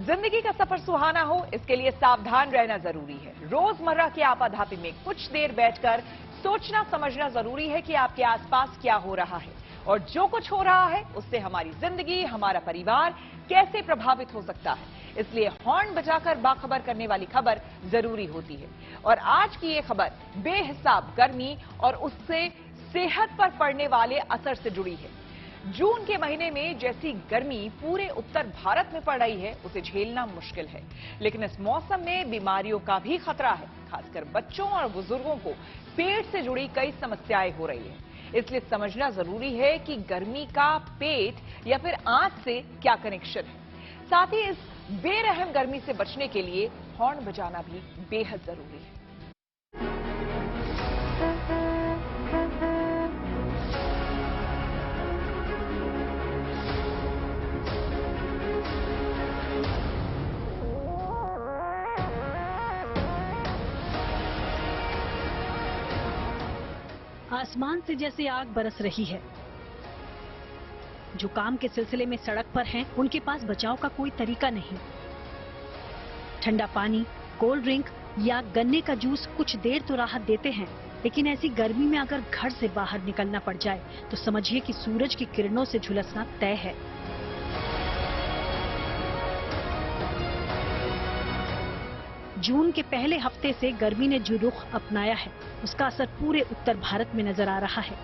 जिंदगी का सफर सुहाना हो, इसके लिए सावधान रहना जरूरी है। रोजमर्रा की आपाधापी में कुछ देर बैठकर सोचना समझना जरूरी है कि आपके आसपास क्या हो रहा है और जो कुछ हो रहा है उससे हमारी जिंदगी, हमारा परिवार कैसे प्रभावित हो सकता है। इसलिए हॉर्न बजाकर बाखबर करने वाली खबर जरूरी होती है। और आज की ये खबर बेहिसाब गर्मी और उससे सेहत पर पड़ने वाले असर से जुड़ी है। जून के महीने में जैसी गर्मी पूरे उत्तर भारत में पड़ रही है, उसे झेलना मुश्किल है। लेकिन इस मौसम में बीमारियों का भी खतरा है। खासकर बच्चों और बुजुर्गों को पेट से जुड़ी कई समस्याएं हो रही है। इसलिए समझना जरूरी है कि गर्मी का पेट या फिर आंत से क्या कनेक्शन है। साथ ही इस बेरहम गर्मी से बचने के लिए हॉर्न बजाना भी बेहद जरूरी है। आसमान से जैसे आग बरस रही है। जो काम के सिलसिले में सड़क पर हैं, उनके पास बचाव का कोई तरीका नहीं। ठंडा पानी, कोल्ड ड्रिंक या गन्ने का जूस कुछ देर तो राहत देते हैं, लेकिन ऐसी गर्मी में अगर घर से बाहर निकलना पड़ जाए तो समझिए कि सूरज की किरणों से झुलसना तय है। जून के पहले हफ्ते से गर्मी ने जो रुख अपनाया है, उसका असर पूरे उत्तर भारत में नजर आ रहा है।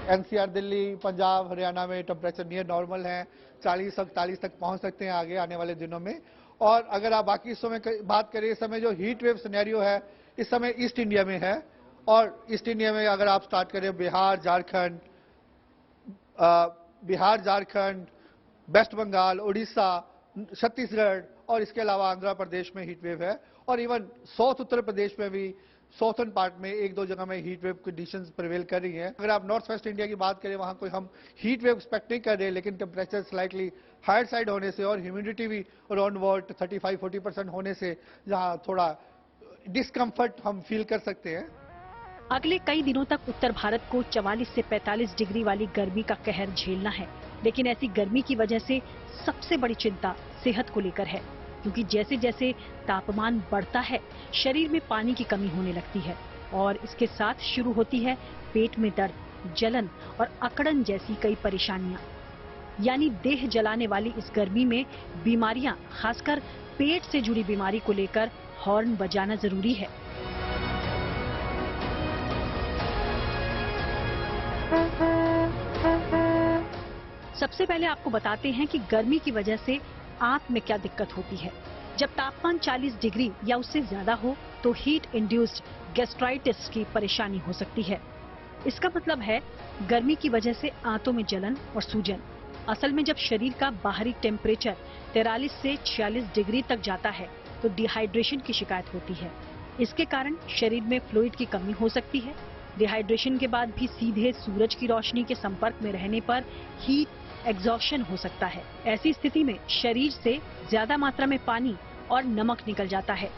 एनसीआर, दिल्ली, पंजाब, हरियाणा में टेम्परेचर नियर नॉर्मल है। 40-41 तक पहुंच सकते हैं आगे आने वाले दिनों में। और अगर आप बाकी हिस्सों में बात करें, इस समय जो हीट वेव सिनेरियो है, इस समय ईस्ट इंडिया में है। और ईस्ट इंडिया में अगर आप स्टार्ट करें बिहार, झारखंड, वेस्ट बंगाल, उड़ीसा, छत्तीसगढ़ और इसके अलावा आंध्र प्रदेश में हीट वेव है। और इवन साउथ उत्तर प्रदेश में भी साउथर्न पार्ट में एक दो जगह में हीट वेव कंडीशंस प्रिवेल कर रही हैं। अगर आप नॉर्थ वेस्ट इंडिया की बात करें, वहां कोई हम हीट वेव एक्सपेक्ट नहीं कर रहे, लेकिन टेम्परेचर स्लाइटली हायर साइड होने से और ह्यूमिडिटी भी अराउंड अबाउट 35-40% होने से जहां थोड़ा डिस्कम्फर्ट हम फील कर सकते हैं। अगले कई दिनों तक उत्तर भारत को 44 से 45 डिग्री वाली गर्मी का कहर झेलना है। लेकिन ऐसी गर्मी की वजह से सबसे बड़ी चिंता सेहत को लेकर है, क्योंकि जैसे जैसे तापमान बढ़ता है, शरीर में पानी की कमी होने लगती है और इसके साथ शुरू होती है पेट में दर्द, जलन और अकड़न जैसी कई परेशानियां। यानी देह जलाने वाली इस गर्मी में बीमारियां, खासकर पेट से जुड़ी बीमारी को लेकर हॉर्न बजाना जरूरी है। सबसे पहले आपको बताते हैं कि गर्मी की वजह से आंत में क्या दिक्कत होती है। जब तापमान 40 डिग्री या उससे ज्यादा हो तो हीट इंड्यूस्ड गैस्ट्राइटिस की परेशानी हो सकती है। इसका मतलब है गर्मी की वजह से आंतों में जलन और सूजन। असल में जब शरीर का बाहरी टेम्परेचर 43 से 46 डिग्री तक जाता है तो डिहाइड्रेशन की शिकायत होती है। इसके कारण शरीर में फ्लूइड की कमी हो सकती है। डिहाइड्रेशन के बाद भी सीधे सूरज की रोशनी के संपर्क में रहने पर हीट एग्जॉशन हो सकता है। ऐसी स्थिति में शरीर से ज्यादा मात्रा में पानी और नमक निकल जाता है।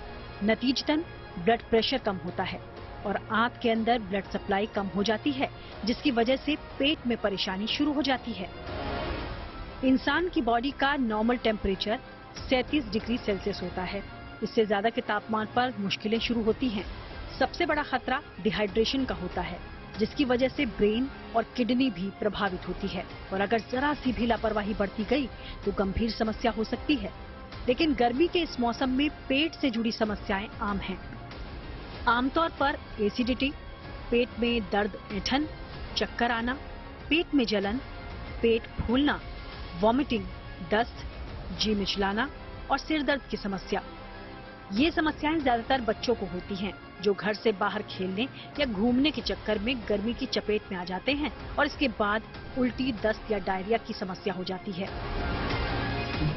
नतीजतन ब्लड प्रेशर कम होता है और आंत के अंदर ब्लड सप्लाई कम हो जाती है, जिसकी वजह से पेट में परेशानी शुरू हो जाती है। इंसान की बॉडी का नॉर्मल टेम्परेचर 37 डिग्री सेल्सियस होता है। इससे ज्यादा के तापमान पर मुश्किलें शुरू होती हैं। सबसे बड़ा खतरा डिहाइड्रेशन का होता है, जिसकी वजह से ब्रेन और किडनी भी प्रभावित होती है और अगर जरा सी भी लापरवाही बढ़ती गई तो गंभीर समस्या हो सकती है। लेकिन गर्मी के इस मौसम में पेट से जुड़ी समस्याएं आम हैं। आमतौर पर एसिडिटी, पेट में दर्द, ऐंठन, चक्कर आना, पेट में जलन, पेट फूलना, वॉमिटिंग, दस्त, जी मिचलाना और सिर दर्द की समस्या। ये समस्याएं ज्यादातर बच्चों को होती हैं, जो घर से बाहर खेलने या घूमने के चक्कर में गर्मी की चपेट में आ जाते हैं और इसके बाद उल्टी, दस्त या डायरिया की समस्या हो जाती है।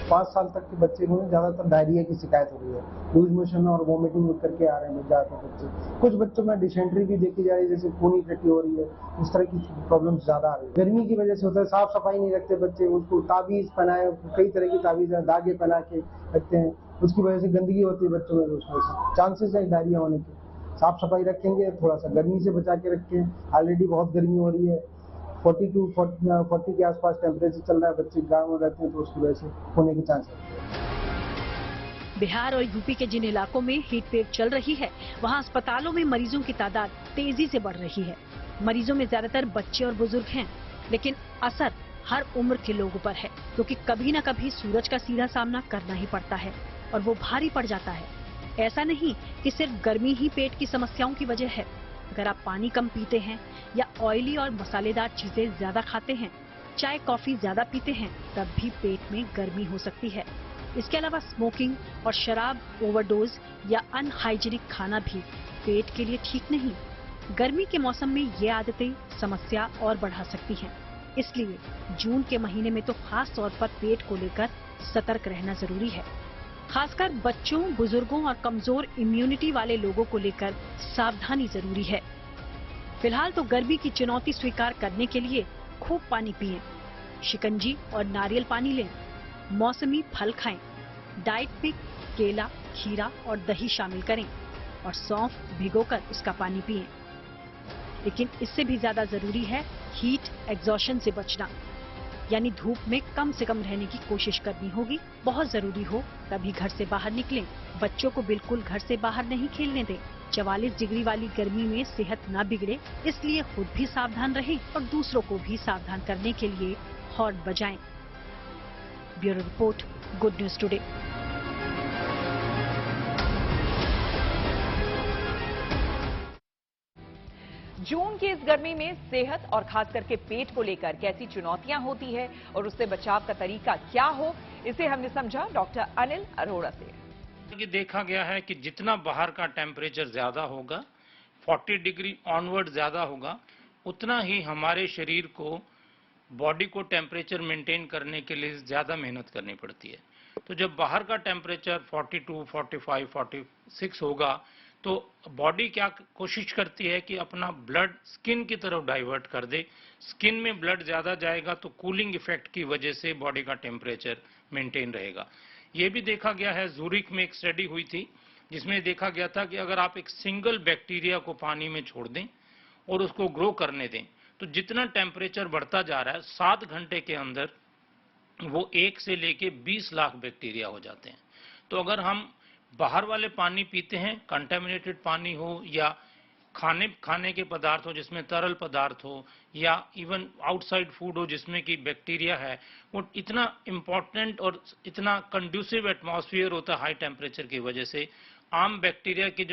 5 साल तक के बच्चे में ज्यादातर डायरिया की शिकायत हो रही है। लूज मोशन और वॉमिटिंग करके आ रहे हैं ज्यादातर बच्चे। कुछ बच्चों में डिसेंट्री भी देखी जा रही है, जैसे खूनी टट्टी हो रही है। इस तरह की प्रॉब्लम्स ज्यादा आ रही है। गर्मी की वजह से होता है, साफ सफाई नहीं रखते बच्चे, उनको ताबीज पहनाए, कई तरह की ताबीज धागे पहना के रखते हैं, उसकी वजह से गंदगी होती है बच्चों में, उसमें से चांसेस है डायरिया होने के। साफ सफाई रखेंगे, थोड़ा सा गर्मी से बचा के रखें। ऑलरेडी बहुत गर्मी हो रही है, 40 टू 40 के आसपास टेम्परेचर चल रहा है, बच्चे गाँव में रहते हैं तो उसकी वजह से होने के चांस है। बिहार और यूपी के जिन इलाकों में हीट वेव चल रही है, वहां अस्पतालों में मरीजों की तादाद तेजी से बढ़ रही है। मरीजों में ज्यादातर बच्चे और बुजुर्ग हैं, लेकिन असर हर उम्र के लोगों पर है, क्योंकि कभी न कभी सूरज का सीधा सामना करना ही पड़ता है और वो भारी पड़ जाता है। ऐसा नहीं कि सिर्फ गर्मी ही पेट की समस्याओं की वजह है। अगर आप पानी कम पीते हैं या ऑयली और मसालेदार चीजें ज्यादा खाते हैं, चाय कॉफी ज्यादा पीते हैं, तब भी पेट में गर्मी हो सकती है। इसके अलावा स्मोकिंग और शराब ओवरडोज या अनहाइजीनिक खाना भी पेट के लिए ठीक नहीं। गर्मी के मौसम में ये आदतें समस्या और बढ़ा सकती हैं। इसलिए जून के महीने में तो खास तौर पर पेट को लेकर सतर्क रहना जरूरी है। खासकर बच्चों, बुजुर्गों और कमजोर इम्यूनिटी वाले लोगों को लेकर सावधानी जरूरी है। फिलहाल तो गर्मी की चुनौती स्वीकार करने के लिए खूब पानी पिएं, शिकंजी और नारियल पानी लें, मौसमी फल खाएं, डाइट में केला, खीरा और दही शामिल करें और सौंफ भिगोकर उसका पानी पिएं। लेकिन इससे भी ज्यादा जरूरी है हीट एग्जॉशन से बचना, यानी धूप में कम से कम रहने की कोशिश करनी होगी। बहुत जरूरी हो तभी घर से बाहर निकलें। बच्चों को बिल्कुल घर से बाहर नहीं खेलने दें। 44 डिग्री वाली गर्मी में सेहत न बिगड़े, इसलिए खुद भी सावधान रहें और दूसरों को भी सावधान करने के लिए हॉर्न बजाएं। Bureau report, good news today. June की इस गर्मी में सेहत और खास करके पेट को लेकर कैसी चुनौतियां होती है और उससे बचाव का तरीका क्या हो, इसे हमने समझा डॉक्टर अनिल अरोड़ा से। कि देखा गया है कि जितना बाहर का टेम्परेचर ज्यादा होगा, 40 डिग्री ऑनवर्ड ज्यादा होगा, उतना ही हमारे शरीर को, बॉडी को टेम्परेचर मेंटेन करने के लिए ज्यादा मेहनत करनी पड़ती है। तो जब बाहर का टेम्परेचर 42, 45, 46 होगा तो बॉडी क्या कोशिश करती है कि अपना ब्लड स्किन की तरफ डाइवर्ट कर दे। स्किन में ब्लड ज्यादा जाएगा तो कूलिंग इफेक्ट की वजह से बॉडी का टेम्परेचर मेंटेन रहेगा। ये भी देखा गया है, ज़ूरिक में एक स्टडी हुई थी जिसमें देखा गया था कि अगर आप एक सिंगल बैक्टीरिया को पानी में छोड़ दें और उसको ग्रो करने दें, तो जितना टेम्परेचर बढ़ता जा रहा है 7 घंटे के अंदर वो 1 से लेके 20 लाख बैक्टीरिया हो जाते हैं। तो अगर हम बाहर वाले पानी पीते हैं, कंटेमिनेटेड पानी हो या खाने के पदार्थ हो जिसमें तरल पदार्थ हो या इवन आउटसाइड फूड हो जिसमें कि बैक्टीरिया है, वो इतना इम्पोर्टेंट और इतना कंड्यूसिव एटमॉस्फेयर होता है हाई टेम्परेचर की वजह से, आम बैक्टीरिया की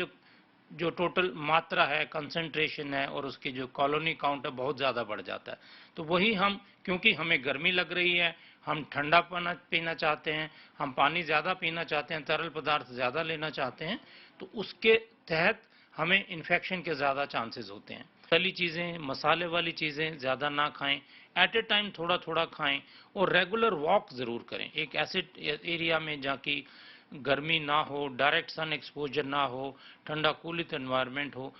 जो टोटल मात्रा है, कंसंट्रेशन है और उसकी जो कॉलोनी काउंट है बहुत ज़्यादा बढ़ जाता है। तो वही हम, क्योंकि हमें गर्मी लग रही है, हम ठंडा पीना चाहते हैं, हम पानी ज़्यादा पीना चाहते हैं, तरल पदार्थ ज़्यादा लेना चाहते हैं, तो उसके तहत हमें इन्फेक्शन के ज़्यादा चांसेस होते हैं। तली चीज़ें, मसाले वाली चीज़ें ज़्यादा ना खाएं, एट ए टाइम थोड़ा थोड़ा खाएं और रेगुलर वॉक ज़रूर करें। एक ऐसे एरिया में जहाँ की गर्मी ना हो, डायरेक्ट सन एक्सपोजर ना हो, ठंडा कूलित एनवायरनमेंट हो,